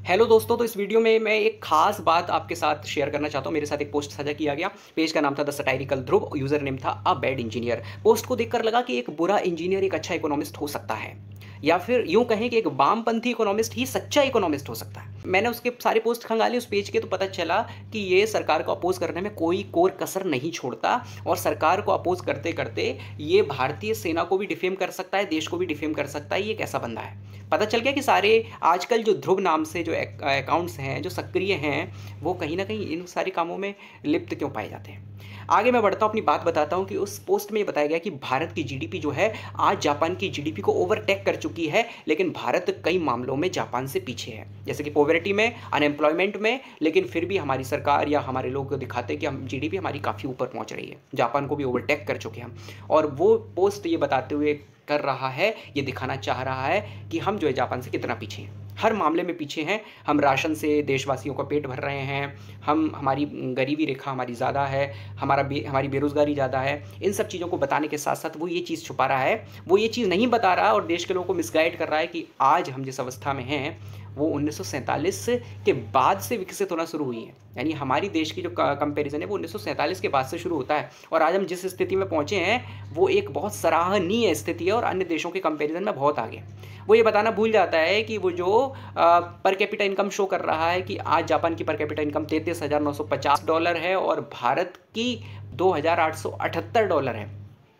Hello दोस्तों, तो इस वीडियो में मैं एक खास बात आपके साथ शेयर करना चाहता हूँ। मेरे साथ एक पोस्ट साझा किया गया। पेज का नाम था the satirical Dhruv, user name था अ बैड इंजीनियर। पोस्ट को देखकर लगा कि एक बुरा इंजीनियर एक अच्छा इकोनॉमिस्ट हो सकता है, या फिर यूं कहें कि एक वामपंथी इकोनॉमिस्ट ही सच्चा इकोनॉमिस्ट हो सकता है। मैंने उसके सारे पोस्ट खंगाले उस पेज के, तो पता चला कि ये सरकार को अपोज करने में कोई कोर कसर नहीं छोड़ता, और सरकार को अपोज करते करते ये भारतीय सेना को भी डिफेम कर सकता है, देश को भी डिफेम कर सकता है। ये कैसा बंदा है? पता चल गया कि सारे आजकल जो ध्रुव नाम से जो अकाउंट्स हैं, जो सक्रिय हैं, वो कहीं ना कहीं इन सारे कामों में लिप्त क्यों पाए जाते हैं। आगे मैं बढ़ता हूँ, अपनी बात बताता हूँ कि उस पोस्ट में ये बताया गया कि भारत की जीडीपी जो है आज जापान की जीडीपी को ओवरटेक कर चुकी है, लेकिन भारत कई मामलों में जापान से पीछे है, जैसे कि पॉवर्टी में, अनएम्प्लॉयमेंट में। लेकिन फिर भी हमारी सरकार या हमारे लोग दिखाते हैं कि हम जीडीपी हमारी काफ़ी ऊपर पहुँच रही है, जापान को भी ओवरटेक कर चुके हैं हम। और वो पोस्ट ये बताते हुए कर रहा है, ये दिखाना चाह रहा है कि हम जो है जापान से कितना पीछे हैं, हर मामले में पीछे हैं। हम राशन से देशवासियों का पेट भर रहे हैं, हमारी गरीबी रेखा हमारी ज़्यादा है, हमारी बेरोज़गारी ज़्यादा है। इन सब चीज़ों को बताने के साथ साथ वो ये चीज़ छुपा रहा है, वो ये चीज़ नहीं बता रहा और देश के लोगों को मिसगाइड कर रहा है कि आज हम जिस अवस्था में हैं वो 1947 के बाद से विकसित होना शुरू हुई है। यानी हमारी देश की जो कंपैरिजन है वो 1947 के बाद से शुरू होता है, और आज हम जिस स्थिति में पहुँचे हैं वो एक बहुत सराहनीय स्थिति है और अन्य देशों के कंपैरिजन में बहुत आगे। वो ये बताना भूल जाता है कि वो जो पर कैपिटा इनकम शो कर रहा है कि आज जापान की पर कैपिटा इनकम $33,950 है और भारत की $2,878 है।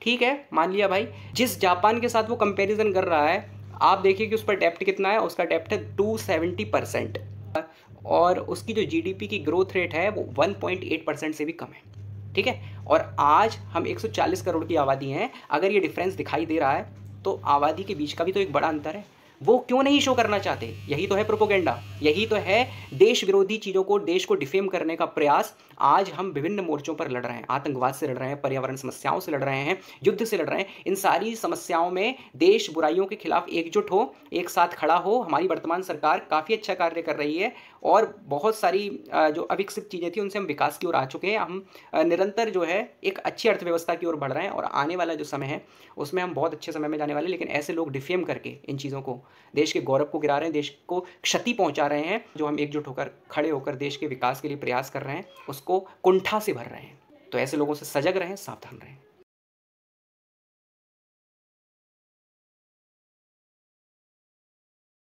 ठीक है, मान लिया भाई। जिस जापान के साथ वो कंपैरिजन कर रहा है, आप देखिए कि उस पर डेप्ट कितना है। उसका डेप्ट है 270%, और उसकी जो जीडीपी की ग्रोथ रेट है वो 1.8% से भी कम है। ठीक है, और आज हम 140 करोड़ की आबादी हैं। अगर ये डिफरेंस दिखाई दे रहा है तो आबादी के बीच का भी तो एक बड़ा अंतर है। वो क्यों नहीं शो करना चाहते? यही तो है प्रोपोगेंडा, यही तो है देश विरोधी चीज़ों को, देश को डिफेम करने का प्रयास। आज हम विभिन्न मोर्चों पर लड़ रहे हैं, आतंकवाद से लड़ रहे हैं, पर्यावरण समस्याओं से लड़ रहे हैं, युद्ध से लड़ रहे हैं। इन सारी समस्याओं में देश बुराइयों के खिलाफ एकजुट हो, एक साथ खड़ा हो। हमारी वर्तमान सरकार काफ़ी अच्छा कार्य कर रही है, और बहुत सारी जो अविकसित चीज़ें थी उनसे हम विकास की ओर आ चुके हैं। हम निरंतर जो है एक अच्छी अर्थव्यवस्था की ओर बढ़ रहे हैं, और आने वाला जो समय है उसमें हम बहुत अच्छे समय में जाने वाले हैं। लेकिन ऐसे लोग डिफेम करके इन चीज़ों को, देश के गौरव को गिरा रहे हैं, देश को क्षति पहुंचा रहे हैं। जो हम एकजुट होकर खड़े होकर देश के विकास के लिए प्रयास कर रहे हैं उसको कुंठा से भर रहे हैं। तो ऐसे लोगों से सजग रहें, सावधान रहें।